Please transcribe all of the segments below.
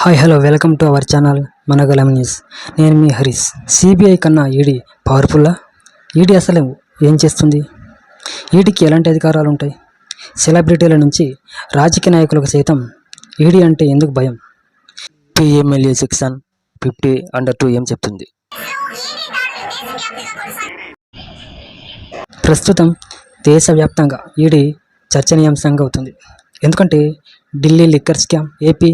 Hi hello welcome to our channel Managalam news. నేను మీ Harish. CBI కన్నా ఈడీ పవర్ఫుల్లా? ఈడీ అసలు ఏం చేస్తుంది? ఈడీకి ఎలాంటి అధికారాలు ఉంటాయి? సెలబ్రిటీల నుంచి రాజకీయ నాయకులకు సైతం ఈడీ అంటే ఎందుకు భయం? పిఎంఎల్ఏ సెక్షన్ 50(2) ఏం చెప్తుంది? ప్రస్తుతం దేశవ్యాప్తంగా ఈడీ చర్చనీయాంశంగా అవుతుంది. ఎందుకంటే Delhi liquor scam, AP,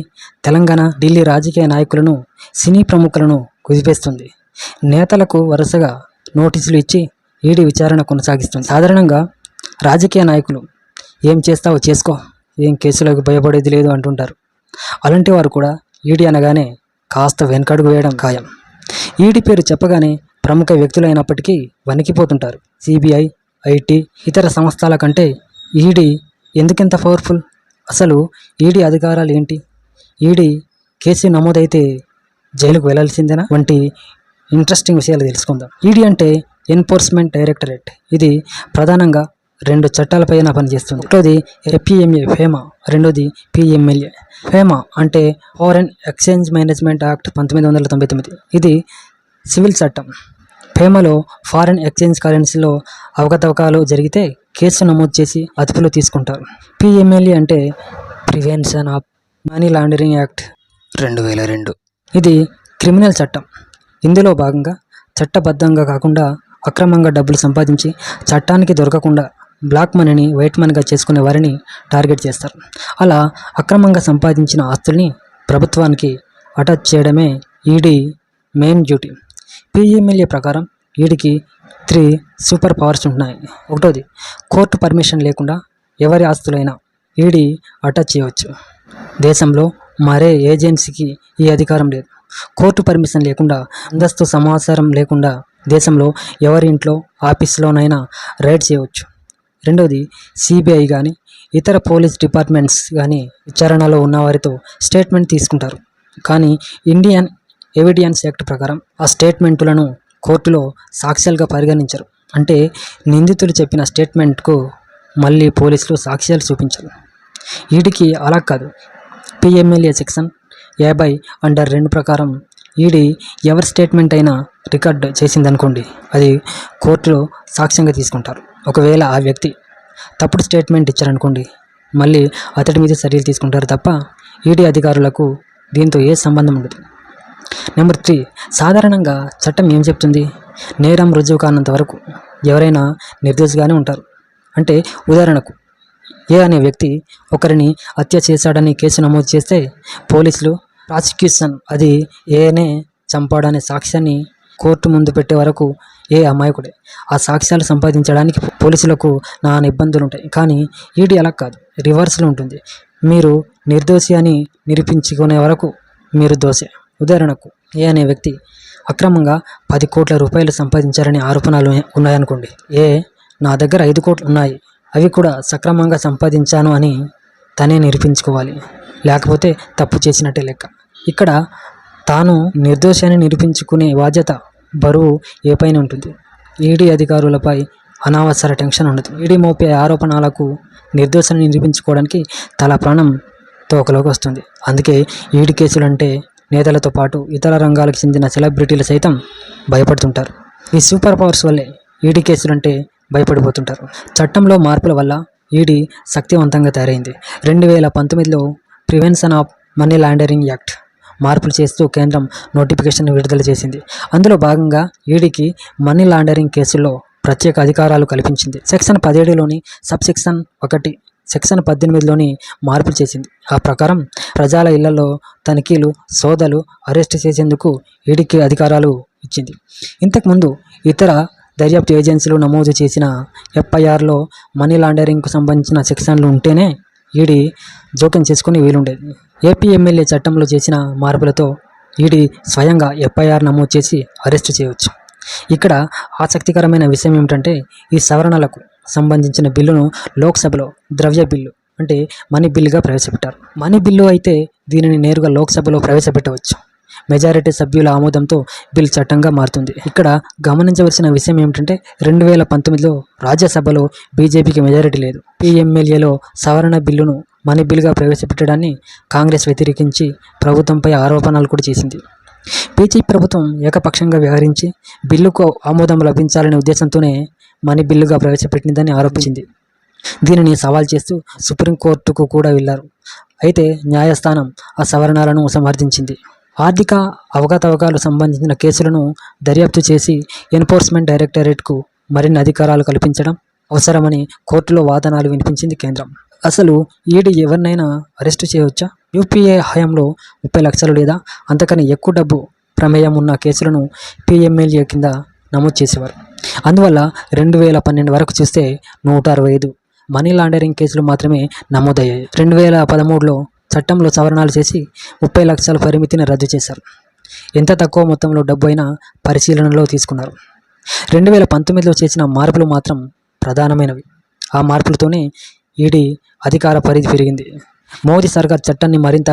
Telangana, Delhi రాజకీయ నాయకులను, సినీ ప్రముఖులను కుదిపేస్తుంది. నేతలకు వరుసగా నోటీసులు ఇచ్చి ఈడీ విచారణ కొనసాగిస్తుంది. సాధారణంగా రాజకీయ నాయకులు ఏం చేస్తావో చేసుకో, ఏం కేసులకు భయపడేది లేదు అంటుంటారు. అలాంటి వారు కూడా ఈడీ అనగానే కాస్త వెనకడుగు వేయడం ఖాయం. ఈడీ పేరు చెప్పగానే ప్రముఖ వ్యక్తులు అయినప్పటికీ వణికిపోతుంటారు. సిబిఐ, ఐటీ, ఇతర సంస్థల కంటే ఈడీ ఎందుకింత పవర్ఫుల్? అసలు ఈడీ అధికారాలు ఏంటి? ఈడీ కేసు నమోదైతే జైలుకు వెళ్లాల్సిందేనా? వంటి ఇంట్రెస్టింగ్ విషయాలు తెలుసుకుందాం. ఈడీ అంటే ఎన్ఫోర్స్మెంట్ డైరెక్టరేట్. ఇది ప్రధానంగా 2 చట్టాలపైన పనిచేస్తుంది. ఒకటోది ఎఫ్పిఎంఏ ఫేమా, రెండోది పిఎంఎల్ఏ. ఫేమా అంటే ఫారెన్ ఎక్స్చేంజ్ మేనేజ్మెంట్ యాక్ట్ 1999. ఇది సివిల్ చట్టం. ఫేమాలో ఫారెన్ ఎక్స్చేంజ్ కరెన్సీలో అవకతవకలు జరిగితే కేసు నమోదు చేసి అదుపులో తీసుకుంటారు. పిఎంఎల్ఏ అంటే prevention of money laundering act 2002. ఇది క్రిమినల్ చట్టం. ఇందులో భాగంగా చట్టబద్ధంగా కాకుండా అక్రమంగా డబ్బులు సంపాదించి చట్టానికి దొరకకుండా బ్లాక్ మనీని వైట్ మనీగా చేసుకునే వారిని టార్గెట్ చేస్తారు. అలా అక్రమంగా సంపాదించిన ఆస్తుల్ని ప్రభుత్వానికి అటాచ్ చేయడమే ఈడీ మెయిన్ డ్యూటీ. పిఎంఎల్ఏ ప్రకారం ఈడీకి 3 సూపర్ పవర్స్ ఉన్నాయి. ఒకటోది, కోర్టు పర్మిషన్ లేకుండా ఎవరి ఆస్తులైనా ఈడీ అటాచ్ చేయవచ్చు. దేశంలో మరే ఏజెన్సీకి ఈ అధికారం లేదు. కోర్టు పర్మిషన్ లేకుండా, ముందస్తు సమాచారం లేకుండా దేశంలో ఎవరి ఇంట్లో, ఆఫీసులోనైనా రైడ్ చేయవచ్చు. రెండోది, సిబిఐ కానీ ఇతర పోలీస్ డిపార్ట్మెంట్స్ కానీ విచారణలో ఉన్నవారితో స్టేట్మెంట్ తీసుకుంటారు. కానీ ఇండియన్ ఎవిడెన్స్ యాక్ట్ ప్రకారం ఆ స్టేట్మెంటులను కోర్టులో సాక్ష్యాలుగా పరిగణించరు. అంటే నిందితులు చెప్పిన స్టేట్మెంట్కు మళ్ళీ పోలీసులు సాక్ష్యాలు చూపించారు. ఈడీకి అలా కాదు. పిఎంఎల్ఏ సెక్షన్ 50(2) ప్రకారం ఈడీ ఎవరి స్టేట్మెంట్ అయినా రికార్డ్ చేసిందనుకోండి, అది కోర్టులో సాక్ష్యంగా తీసుకుంటారు. ఒకవేళ ఆ వ్యక్తి తప్పుడు స్టేట్మెంట్ ఇచ్చారనుకోండి, మళ్ళీ అతడి మీద చర్యలు తీసుకుంటారు తప్ప ఈడీ అధికారులకు దీంతో ఏ సంబంధం ఉండదు. నెంబర్ 3, సాధారణంగా చట్టం ఏం చెప్తుంది? నేరం రుజువు కానంత వరకు ఎవరైనా నిర్దోషిగానే ఉంటారు. అంటే ఉదాహరణకు ఏ అనే వ్యక్తి ఒకరిని హత్య చేశాడని కేసు నమోదు చేస్తే పోలీసులు ప్రాసిక్యూషన్ అది ఏనే చంపాడనే సాక్ష్యాన్ని కోర్టు ముందు పెట్టే వరకు ఏ అమాయకుడే. ఆ సాక్ష్యాలు సంపాదించడానికి పోలీసులకు నానా ఇబ్బందులు ఉంటాయి. కానీ ఈడీ అలా కాదు, రివర్స్లో ఉంటుంది. మీరు నిర్దోషి అని నిరూపించుకునే వరకు మీరు దోషే. ఉదాహరణకు ఏ అనే వ్యక్తి అక్రమంగా 10 కోట్ల రూపాయలు సంపాదించారని ఆరోపణలు ఉన్నాయనుకోండి. నా దగ్గర 5 కోట్లు ఉన్నాయి, అవి కూడా సక్రమంగా సంపాదించాను అని తనే నిరూపించుకోవాలి. లేకపోతే తప్పు చేసినట్టే లెక్క. ఇక్కడ తాను నిర్దోషి అని నిరూపించుకునే బాధ్యత, బరువు ఏ పైన ఉంటుంది? ఈడీ అధికారులపై అనవసర టెన్షన్ ఉండదు. ఈడీ మోపే ఆరోపణలకు నిర్దోషాన్ని నిరూపించుకోవడానికి తల ప్రాణం తోకలోకి వస్తుంది. అందుకే ఈడీ కేసులంటే నేతలతో పాటు ఇతర రంగాలకు చెందిన సెలబ్రిటీలు సైతం భయపడుతుంటారు. ఈ సూపర్ పవర్స్ వల్లే ఈడీ కేసులంటే భయపడిపోతుంటారు. చట్టంలో మార్పుల వల్ల ఈడీ శక్తివంతంగా తయారైంది. 2019లో prevention of money laundering act మార్పులు చేస్తూ కేంద్రం నోటిఫికేషన్ విడుదల చేసింది. అందులో భాగంగా ఈడీకి మనీ లాండరింగ్ కేసుల్లో ప్రత్యేక అధికారాలు కల్పించింది. సెక్షన్ 17లోని సబ్సెక్షన్ 1 సెక్షన్ 18లోని మార్పులు చేసింది. ఆ ప్రకారం ప్రజల ఇళ్లలో తనిఖీలు, సోదాలు, అరెస్టు చేసేందుకు ఈడీకి అధికారాలు ఇచ్చింది. ఇంతకుముందు ఇతర దర్యాప్తు ఏజెన్సీలు నమోదు చేసిన ఎఫ్ఐఆర్లో మనీ లాండరింగ్కు సంబంధించిన సెక్షన్లు ఉంటేనే ఈడీ జోక్యం చేసుకుని వీలుండేది. ఏపీఎంఎల్ఏ చట్టంలో చేసిన మార్పులతో ఈడీ స్వయంగా ఎఫ్ఐఆర్ నమోదు చేసి అరెస్టు చేయవచ్చు. ఇక్కడ ఆసక్తికరమైన విషయం ఏమిటంటే, ఈ సవరణలకు సంబంధించిన బిల్లును లోక్సభలో ద్రవ్య బిల్లు అంటే మనీ బిల్లుగా ప్రవేశపెట్టారు. మనీ బిల్లు అయితే దీనిని నేరుగా లోక్సభలో ప్రవేశపెట్టవచ్చు. మెజారిటీ సభ్యుల ఆమోదంతో బిల్ చట్టంగా మారుతుంది. ఇక్కడ గమనించవలసిన విషయం ఏమిటంటే 2019లో రాజ్యసభలో బీజేపీకి మెజారిటీ లేదు. పీఎంఎల్ఏలో సవరణ బిల్లును మనీ బిల్గా ప్రవేశపెట్టడాన్ని కాంగ్రెస్ వ్యతిరేకించి ప్రభుత్వంపై ఆరోపణలు కూడా చేసింది. బీజేపీ ప్రభుత్వం ఏకపక్షంగా వ్యవహరించి బిల్లుకు ఆమోదం లభించాలనే ఉద్దేశంతోనే మనీ బిల్లుగా ప్రవేశపెట్టిందని ఆరోపించింది. దీనిని సవాల్ చేస్తూ సుప్రీంకోర్టుకు కూడా వెళ్లారు. అయితే న్యాయస్థానం ఆ సవరణలను సమర్థించింది. ఆర్థిక అవకతవకలు సంబంధించిన కేసులను దర్యాప్తు చేసి ఎన్ఫోర్స్మెంట్ డైరెక్టరేట్కు మరిన్ని అధికారాలు కల్పించడం అవసరమని కోర్టులో వాదనలు వినిపించింది కేంద్రం. అసలు ఈడీ ఎవరినైనా అరెస్టు చేయవచ్చా? యూపీఏ హయాంలో 30 లక్షలు లేదా అంతకన్నా ఎక్కువ డబ్బు ప్రమేయం ఉన్న కేసులను పీఎంఎల్ఏ కింద నమోదు చేసేవారు. అందువల్ల 2012 వరకు చూస్తే 165 మనీ లాండరింగ్ కేసులు మాత్రమే నమోదయ్యాయి. 2013లో చట్టంలో సవరణలు చేసి 30 లక్షల పరిమితిని రద్దు చేశారు. ఎంత తక్కువ మొత్తంలో డబ్బు అయినా పరిశీలనలో తీసుకున్నారు. 2019లో చేసిన మార్పులు మాత్రం ప్రధానమైనవి. ఆ మార్పులతోనే ఈడీ అధికార పరిధి పెరిగింది. మోదీ సర్కార్ చట్టాన్ని మరింత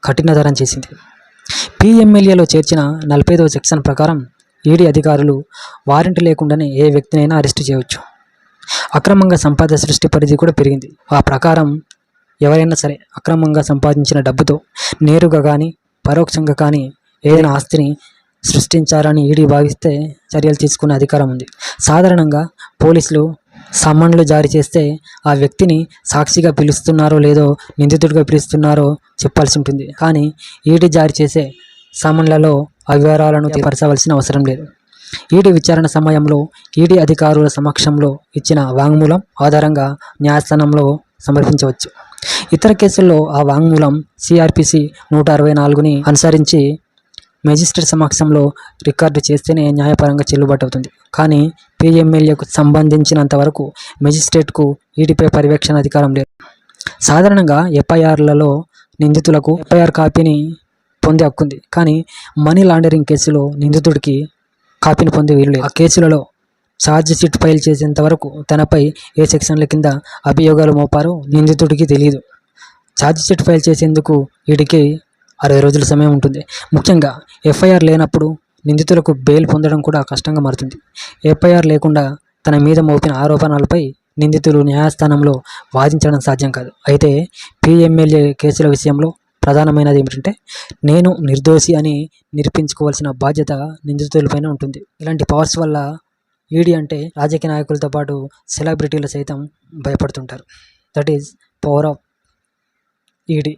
కఠినతరం చేసింది. పీఎంఎల్ఏలో చేర్చిన 45వ సెక్షన్ ప్రకారం ఈడీ అధికారులు వారెంట్ లేకుండానే ఏ వ్యక్తినైనా అరెస్టు చేయవచ్చు. అక్రమంగా సంపద సృష్టి పరిధి కూడా పెరిగింది. ఆ ప్రకారం ఎవరైనా సరే అక్రమంగా సంపాదించిన డబ్బుతో నేరుగా కానీ పరోక్షంగా కానీ ఏదైనా ఆస్తిని సృష్టించారని ఈడీ భావిస్తే చర్యలు తీసుకునే అధికారం ఉంది. సాధారణంగా పోలీసులు సమన్లు జారీ చేస్తే ఆ వ్యక్తిని సాక్షిగా పిలుస్తున్నారో లేదో నిందితుడిగా పిలుస్తున్నారో చెప్పాల్సి ఉంటుంది. కానీ ఈడీ జారీ చేసే సమన్లలో ఆ వివరాలను తెలియపరచవలసిన అవసరం లేదు. ఈడీ విచారణ సమయంలో ఈడీ అధికారుల సమక్షంలో ఇచ్చిన వాంగ్మూలం ఆధారంగా న్యాయస్థానంలో సమర్పించవచ్చు. ఇతర కేసుల్లో ఆ వాంగ్మూలం సిఆర్పిసి 164ని అనుసరించి మెజిస్ట్రేట్ సమక్షంలో రికార్డు చేస్తేనే న్యాయపరంగా చెల్లుబాటు అవుతుంది. కానీ పీఎంఎల్ఏకు సంబంధించినంత వరకు మెజిస్ట్రేట్కు ఈడీపై పర్యవేక్షణ అధికారం లేదు. సాధారణంగా ఎఫ్ఐఆర్లలో నిందితులకు ఎఫ్ఐఆర్ కాపీని పొందే హక్కుంది. కానీ మనీ లాండరింగ్ కేసులో నిందితుడికి కాపీని పొందే వీలు లేదు. ఆ కేసులలో ఛార్జ్ షీట్ ఫైల్ చేసేంత వరకు తనపై ఏ సెక్షన్ల కింద అభియోగాలు మోపారో నిందితుడికి తెలియదు. ఛార్జ్ షీట్ ఫైల్ చేసేందుకు ఈడీకి 60 రోజుల సమయం ఉంటుంది. ముఖ్యంగా ఎఫ్ఐఆర్ లేనప్పుడు నిందితులకు బెయిల్ పొందడం కూడా కష్టంగా మారుతుంది. ఎఫ్ఐఆర్ లేకుండా తన మీద మోపిన ఆరోపణలపై నిందితులు న్యాయస్థానంలో వాదించడం సాధ్యం కాదు. అయితే పీఎంఎల్ఏ కేసుల విషయంలో ప్రధానమైనది ఏమిటంటే నేను నిర్దోషి అని నిరూపించుకోవాల్సిన బాధ్యత నిందితులపైన ఉంటుంది. ఇలాంటి పవర్స్ వల్ల ఈడీ అంటే రాజకీయ నాయకులతో పాటు సెలబ్రిటీలు సైతం భయపడుతుంటారు. That is power of ED.